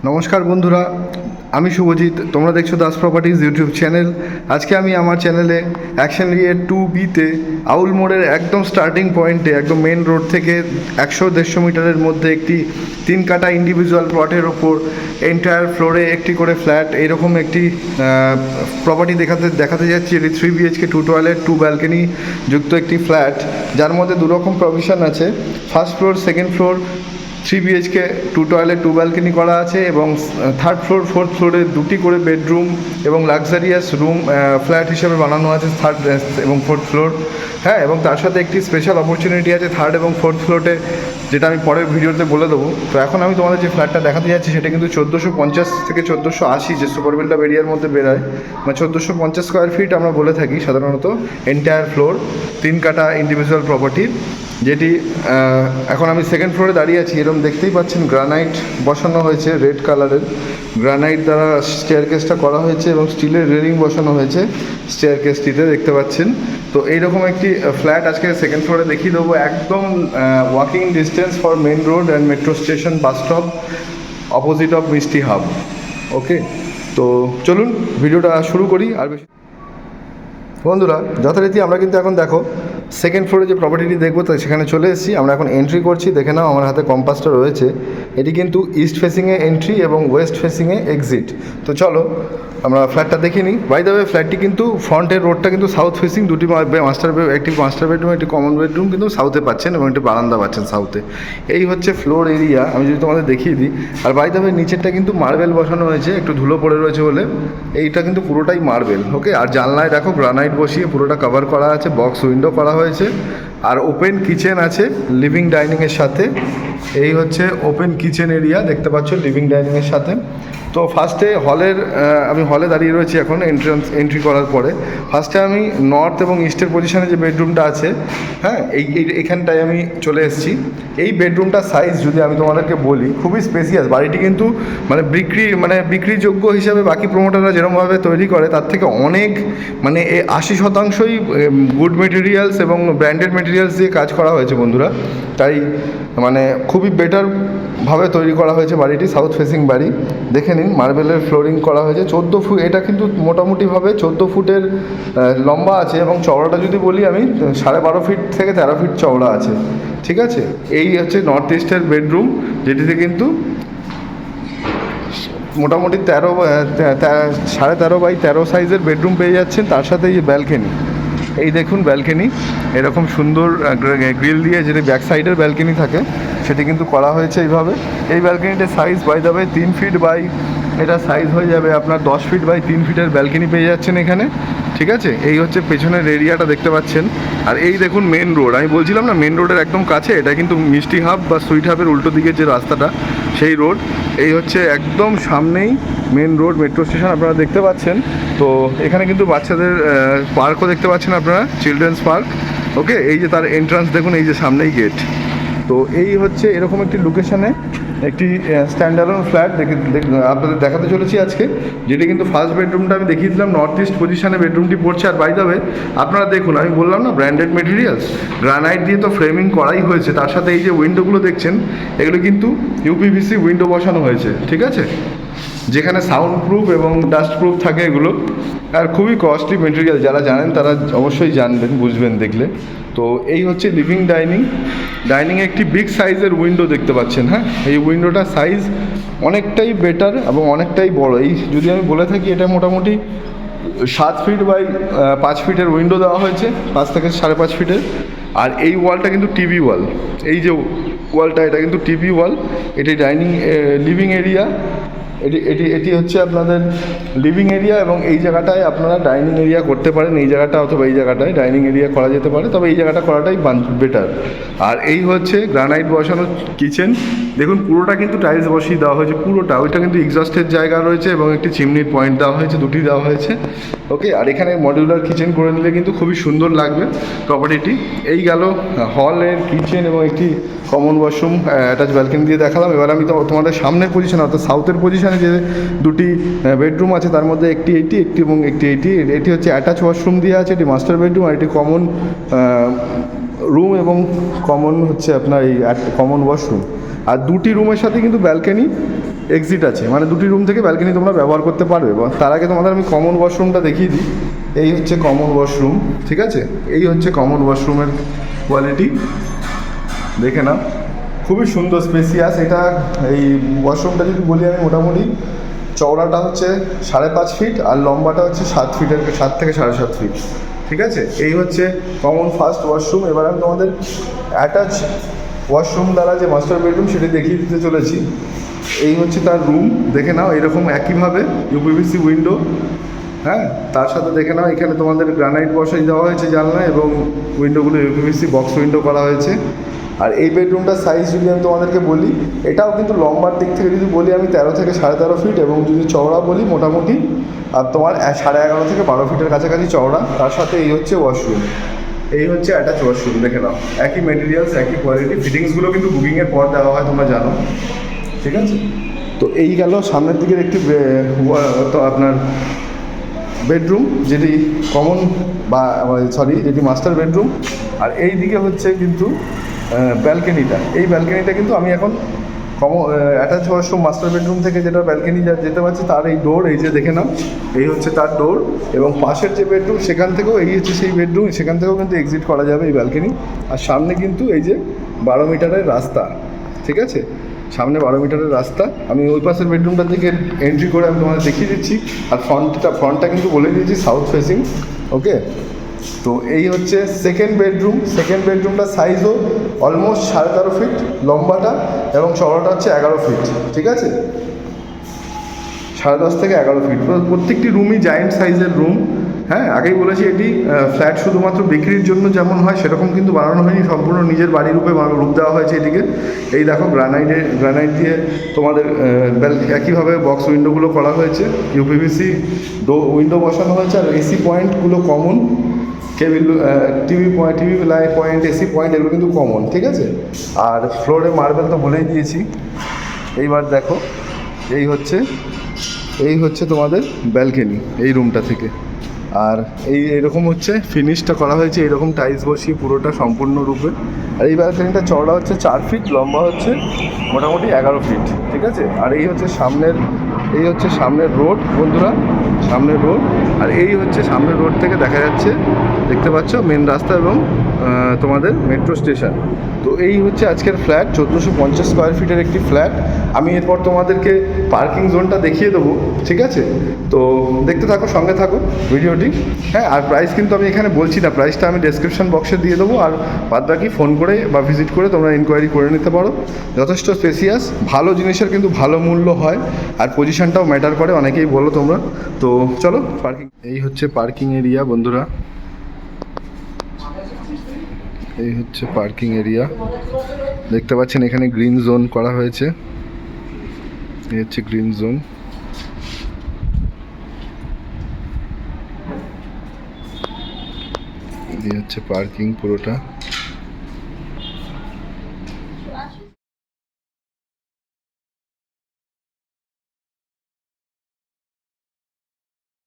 নমস্কার বন্ধুরা, আমি শুভজিৎ। তোমরা দেখছো দাস প্রপার্টিজ ইউটিউব চ্যানেল। আজকে আমি আমার চ্যানেলে অ্যাকশন রিয়ের 2B-তে আউল মোড়ের একদম স্টার্টিং পয়েন্টে, একদম মেন রোড থেকে 100-150 মিটারের মধ্যে একটি 3 কাঠা ইন্ডিভিজুয়াল প্লটের ওপর এন্টায়ার ফ্লোরে একটি করে ফ্ল্যাট, এইরকম একটি প্রপার্টি দেখাতে যাচ্ছি। এটি 3 BHK 2 টয়লেট 2 ব্যালকনি যুক্ত একটি ফ্ল্যাট, যার মধ্যে দুরকম প্রভিশন আছে। First floor, second floor 3 BHK 2 toilet 2 balcony করা আছে, এবং থার্ড ফ্লোর, ফোর্থ ফ্লোরে দুটি করে বেডরুম এবং লাক্সারিয়াস রুম ফ্ল্যাট হিসেবে বানানো আছে থার্ড এবং ফোর্থ ফ্লোর। হ্যাঁ, এবং তার সাথে একটি স্পেশাল অপরচুনিটি আছে থার্ড এবং ফোর্থ ফ্লোরে, যেটা আমি পরের ভিডিওতে বলে দেবো। তো এখন আমি তোমাদের যে ফ্ল্যাটটা দেখাতে যাচ্ছি সেটা কিন্তু 1450 থেকে 1480, যে সুপার বিল্ডআপ এরিয়ার মধ্যে বেরোয়, মানে 1450 স্কোয়ার ফিট আমরা বলে থাকি সাধারণত এন্টায়ার ফ্লোর 3 কাঠা ইন্ডিভিজুয়াল প্রপার্টি, যেটি এখন আমি সেকেন্ড ফ্লোরে দাঁড়িয়ে আছি। এরকম দেখতেই পাচ্ছেন গ্রানাইট বসানো হয়েছে, রেড কালারের গ্রানাইট দ্বারা স্টেয়ারকেসটা করা হয়েছে, এবং স্টিলের রেলিং বসানো হয়েছে স্টেয়ারকেসটিতে, দেখতে পাচ্ছেন। তো এইরকম একটি ফ্ল্যাট আজকে সেকেন্ড ফ্লোরে দেখিয়ে দেবো, একদম walking distance for main road and metro station, bus stop, opposite of Mishti hub. Okay, তো চলুন ভিডিওটা শুরু করি। আর বেশি বন্ধুরা, যথারীতি আমরা কিন্তু এখন দেখো সেকেন্ড ফ্লোরে যে প্রপার্টিটি দেখবো, তো সেখানে চলে এসেছি। আমরা এখন এন্ট্রি করছি। দেখে নাও, আমার হাতে কম্পাসটা রয়েছে। এটি কিন্তু ইস্ট ফেসিংয়ে এন্ট্রি এবং ওয়েস্ট ফেসিংয়ে এক্সিট। তো চলো আমরা ফ্ল্যাটটা দেখে নিই। বাই দ্য ওয়ে, ফ্ল্যাটটি কিন্তু ফ্রন্টের রোডটা কিন্তু সাউথ ফেসিং, দুটি একটি মাস্টার বেডরুম, একটি কমন বেডরুম কিন্তু সাউথে পাচ্ছেন, এবং একটি বারান্দা পাচ্ছেন সাউথে। এই হচ্ছে ফ্লোর এরিয়া, আমি যদি তোমাদের দেখিয়ে দিই। আর বাই দ্য ওয়ে, নিচেরটা কিন্তু মার্বেল বসানো হয়েছে, একটু ধুলো পড়ে রয়েছে বলে। এইটা কিন্তু পুরোটাই মার্বেল। ওকে, আর জানলায় দেখো গ্রানাইট বসিয়ে পুরোটা কভার করা আছে, বক্স উইন্ডো করা হয়েছে, আর ওপেন কিচেন আছে লিভিং ডাইনিংয়ের সাথে। এই হচ্ছে ওপেন কিচেন এরিয়া, দেখতে পাচ্ছ লিভিং ডাইনিংয়ের সাথে। তো ফার্স্টে আমি হলে দাঁড়িয়ে রয়েছি এখন এন্ট্রি করার পরে। ফার্স্টে আমি নর্থ এবং ইস্টের পজিশনে যে বেডরুমটা আছে, হ্যাঁ, এইখানটায় আমি চলে এসেছি। এই বেডরুমটার সাইজ যদি আমি তোমাদেরকে বলি, খুবই স্পেসিয়াস। বাড়িটি কিন্তু বিক্রিযোগ্য হিসাবে বাকি প্রমোটাররা যেরকমভাবে তৈরি করে তার থেকে অনেক, 80% গুড মেটেরিয়ালস এবং ব্র্যান্ডেড মেটেরিয়ালস দিয়ে কাজ করা হয়েছে বন্ধুরা। তাই খুবই বেটারভাবে তৈরি করা হয়েছে বাড়িটি। সাউথ ফেসিং বাড়ি, দেখে নিন। মার্বেলের ফ্লোরিং করা হয়েছে 14 ফুট। এটা কিন্তু মোটামুটিভাবে 14 ফুটের লম্বা আছে, এবং চওড়াটা যদি বলি আমি 12.5 ফিট থেকে 13 ফিট চওড়া আছে। ঠিক আছে, এই হচ্ছে নর্থ ইস্টের বেডরুম, যেটিতে কিন্তু মোটামুটি 13.5 বাই 13 সাইজের বেডরুম পেয়ে যাচ্ছেন। তার সাথে এই ব্যালকনি, এই দেখুন ব্যালকনি, এরকম সুন্দর গ্রিল দিয়ে, যেটি ব্যাক সাইডের ব্যালকনি থাকে, সেটি কিন্তু করা হয়েছে এইভাবে। এই ব্যালকনিটার সাইজ বাই যাবে 3 ফিট বাই, এটা সাইজ হয়ে যাবে আপনার 10 ফিট বাই 3 ফিটের ব্যালকনি পেয়ে যাচ্ছেন এখানে। ঠিক আছে, এই হচ্ছে পেছনের এরিয়াটা দেখতে পাচ্ছেন। আর এই দেখুন মেন রোড, আমি বলছিলাম না মেন রোডের একদম কাছে, এটা কিন্তু মিষ্টি হাব বা সুইট হাবের উল্টো দিকের যে রাস্তাটা, সেই রোড। এই হচ্ছে একদম সামনেই মেন রোড, মেট্রো স্টেশন আপনারা দেখতে পাচ্ছেন। তো এখানে কিন্তু বাচ্চাদের পার্কও দেখতে পাচ্ছেন আপনারা, চিলড্রেন্স পার্ক। ওকে, এই যে তার এন্ট্রান্স দেখুন, এই যে সামনেই গেট। তো এই হচ্ছে এরকম একটি লোকেশনে একটি স্ট্যান্ডার্ড ফ্ল্যাট আপনাদের দেখাতে চলেছি আজকে, যেটি কিন্তু ফার্স্ট বেডরুমটা আমি দেখিয়েছিলাম নর্থ ইস্ট পজিশনে বেডরুমটি পড়ছে। আর বাই দ্য ওয়ে, আপনারা দেখুন, আমি বললাম না ব্র্যান্ডেড মেটেরিয়ালস, গ্রানাইট দিয়ে তো ফ্রেমিং করাই হয়েছে। তার সাথে এই যে উইন্ডোগুলো দেখছেন, এগুলো কিন্তু UPVC উইন্ডো বসানো হয়েছে। ঠিক আছে, যেখানে সাউন্ড প্রুফ এবং ডাস্ট প্রুফ থাকে এগুলো। আর খুবই কস্টলি মেটেরিয়াল, যারা জানেন তারা অবশ্যই জানবেন, বুঝবেন দেখলে। তো এই হচ্ছে লিভিং ডাইনিংয়ে একটি বিগ সাইজের উইন্ডো দেখতে পাচ্ছেন। হ্যাঁ, এই উইন্ডোটার সাইজ অনেকটাই বেটার এবং অনেকটাই বড়। এই যদি আমি বলে থাকি, এটা মোটামুটি 7 ফিট বাই 5 ফিটের উইন্ডো দেওয়া হয়েছে, 5 থেকে 5.5 ফিটের। আর এই ওয়ালটা কিন্তু টিভি ওয়াল, এই যে ওয়ালটা, এটা কিন্তু টিভি ওয়াল। এটি লিভিং এরিয়া, এটি হচ্ছে আপনাদের লিভিং এরিয়া, এবং এই জায়গাটায় আপনারা ডাইনিং এরিয়া করতে পারেন। এই জায়গাটা অথবা এই জায়গাটায় ডাইনিং এরিয়া করা যেতে পারে, তবে এই জায়গাটা করাটাই বেটার। আর এই হচ্ছে গ্রানাইট বসানো কিচেন, দেখুন পুরোটা কিন্তু টাইলস বসিয়ে দেওয়া হয়েছে পুরোটা। ওইটা কিন্তু এক্সস্টের জায়গা রয়েছে, এবং একটি চিমনির পয়েন্ট দেওয়া হয়েছে, দুটি দেওয়া হয়েছে। ওকে, আর এখানে মডিউলার কিচেন করে নিলে কিন্তু খুবই সুন্দর লাগবে প্রপার্টিটি। এই গেল হলের কিচেন এবং একটি কমন ওয়াশরুম অ্যাটাচ ব্যালকনি দিয়ে দেখালাম। এবার আমি তো তোমাদের সামনের পজিশন, অর্থাৎ সাউথের পজিশনে যে দুটি বেডরুম আছে, তার মধ্যে একটি এবং একটি এটি হচ্ছে অ্যাটাচ ওয়াশরুম দিয়ে আছে, এটি মাস্টার বেডরুম, আর এটি কমন রুম এবং কমন হচ্ছে আপনার এই কমন ওয়াশরুম। আর দুটি রুমের সাথে কিন্তু ব্যালকনি এক্সিট আছে, মানে দুটি রুম থেকে ব্যালকনি তোমরা ব্যবহার করতে পারবে। তার আগে তোমাদের আমি কমন ওয়াশরুমটা দেখিয়ে দিই। এই হচ্ছে কমন ওয়াশরুম, ঠিক আছে? এই হচ্ছে কমন ওয়াশরুমের কোয়ালিটি, দেখে নাও। খুবই সুন্দর স্পেসিয়াস এটা। এই ওয়াশরুমটা যদি বলি আমি, মোটামুটি চওড়াটা হচ্ছে 5.5 ফিট আর লম্বাটা হচ্ছে 7 ফিটের, 7 থেকে 7.5 ফিট, ঠিক আছে? এই হচ্ছে কমন ফার্স্ট ওয়াশরুম। এবার আমি তোমাদের অ্যাটাচ ওয়াশরুম দ্বারা যে মাস্টার বেডরুম সেটি দেখিয়ে দিতে চলেছি। এই হচ্ছে তার রুম, দেখে নাও। এরকম একইভাবে ইউপিভিসি উইন্ডো, হ্যাঁ, তার সাথে দেখে নাও এখানে তোমাদের গ্রানাইট বসাই দেওয়া হয়েছে জানলা, এবং উইন্ডোগুলো ইউপিভিসি বক্স উইন্ডো করা হয়েছে। আর এই বেডরুমটার সাইজ যদি আমি তোমাদেরকে বলি, এটাও কিন্তু লম্বার দিক থেকে যদি বলি আমি 13 থেকে 13.5 ফিট, এবং যদি চওড়া বলি মোটামুটি আর তোমার 11.5 থেকে 12 ফিটের কাছাকাছি চওড়া। তার সাথে এই হচ্ছে ওয়াশরুম, এই হচ্ছে অ্যাটাচ ওয়াশরুম, দেখে নাও। একই মেটেরিয়ালস, একই কোয়ালিটি। ফিটিংসগুলো কিন্তু বুকিংয়ের পর দেওয়া হয়, তোমরা জানো, ঠিক আছে? তো এই গেল সামনের দিকের একটি তো আপনার বেডরুম, যেটি কমন বা সরি যেটি মাস্টার বেডরুম। আর এই দিকে হচ্ছে কিন্তু ব্যালকনিটা। এই ব্যালকনিটা কিন্তু আমি এখন অ্যাটাচ ওয়াশরুম মাস্টার বেডরুম থেকে যেটা ব্যালকনি যেতে পারছি, তার এই ডোর, এই যে দেখে নাও, এই হচ্ছে তার ডোর। এবং পাশের যে বেডরুম সেখান থেকেও, এই হচ্ছে সেই বেডরুম, সেখান থেকেও কিন্তু এক্সিট করা যাবে এই ব্যালকনি। আর সামনে কিন্তু এই যে 12 মিটারের রাস্তা, ঠিক আছে? সামনে 12 মিটারের রাস্তা। আমি ওই পাশের বেডরুমটা থেকে এন্ট্রি করে আমি তোমাদের দেখিয়ে দিচ্ছি। আর ফ্রন্টটা কিন্তু বলে দিয়েছি সাউথ ফেসিং, ওকে? তো এই হচ্ছে সেকেন্ড বেডরুম। সেকেন্ড বেডরুমটার সাইজও অলমোস্ট 13.5 ফিট লম্বাটা, এবং চওড়াটা হচ্ছে 11 ফিট, ঠিক আছে? 10.5 থেকে 11 ফিট। প্রত্যেকটি রুমই জায়েন্ট সাইজের রুম। হ্যাঁ, আগেই বলেছি এটি ফ্ল্যাট শুধুমাত্র বিক্রির জন্য যেমন হয় সেরকম কিন্তু বানানো হয়নি, সম্পূর্ণ নিজের বাড়ির রূপ দেওয়া হয়েছে এটিকে। এই দেখো গ্রানাইট দিয়ে তোমাদের একইভাবে বক্স উইন্ডোগুলো করা হয়েছে, ইউপিভিসি উইন্ডো বসানো হয়েছে। আর এসি পয়েন্টগুলো common, cable TV point, AC point, এগুলো কিন্তু কমন, ঠিক আছে? আর ফ্লোরে মার্বেল তো বলেই দিয়েছি। এইবার দেখো, এই হচ্ছে তোমাদের ব্যালকনি এই রুমটা থেকে। আর এইরকম হচ্ছে ফিনিশটা করা হয়েছে, এইরকম টাইলস বসিয়ে পুরোটা সম্পূর্ণরূপে। আর এই ব্যালকনিটা চওড়া হচ্ছে 4 ফিট, লম্বা হচ্ছে মোটামুটি 11 ফিট, ঠিক আছে? আর এই হচ্ছে সামনের রোড বন্ধুরা, সামনের রোড। আর এই হচ্ছে সামনের রোড থেকে দেখা যাচ্ছে, দেখতে পাচ্ছ, মেন রাস্তা এবং তোমাদের মেট্রো স্টেশন। তো এই হচ্ছে আজকের ফ্ল্যাট, 1450 স্কোয়ার ফিটের একটি ফ্ল্যাট। আমি এরপর তোমাদেরকে পার্কিং জোনটা দেখিয়ে দেবো, ঠিক আছে? তো দেখতে থাকো, সঙ্গে থাকো ভিডিওটি। হ্যাঁ, আর প্রাইস কিন্তু আমি এখানে বলছি না, প্রাইসটা আমি ডেসক্রিপশন বক্সে দিয়ে দেবো। আর বাদ বাকি ফোন করে বা ভিজিট করে তোমরা ইনকোয়ারি করে নিতে পারো। যথেষ্ট স্পেসিয়াস, ভালো জিনিসের কিন্তু ভালো মূল্য হয়, আর পজিশনটাও ম্যাটার করে, অনেকেই বলো তোমরা। তো চলো পার্কিং, এই হচ্ছে পার্কিং এরিয়া বন্ধুরা, এই হচ্ছে পার্কিং এরিয়া। দেখতে পাচ্ছেন এখানে গ্রিন জোন করা হয়েছে, এই হচ্ছে গ্রিন জোন। এই হচ্ছে পার্কিং পুরোটা।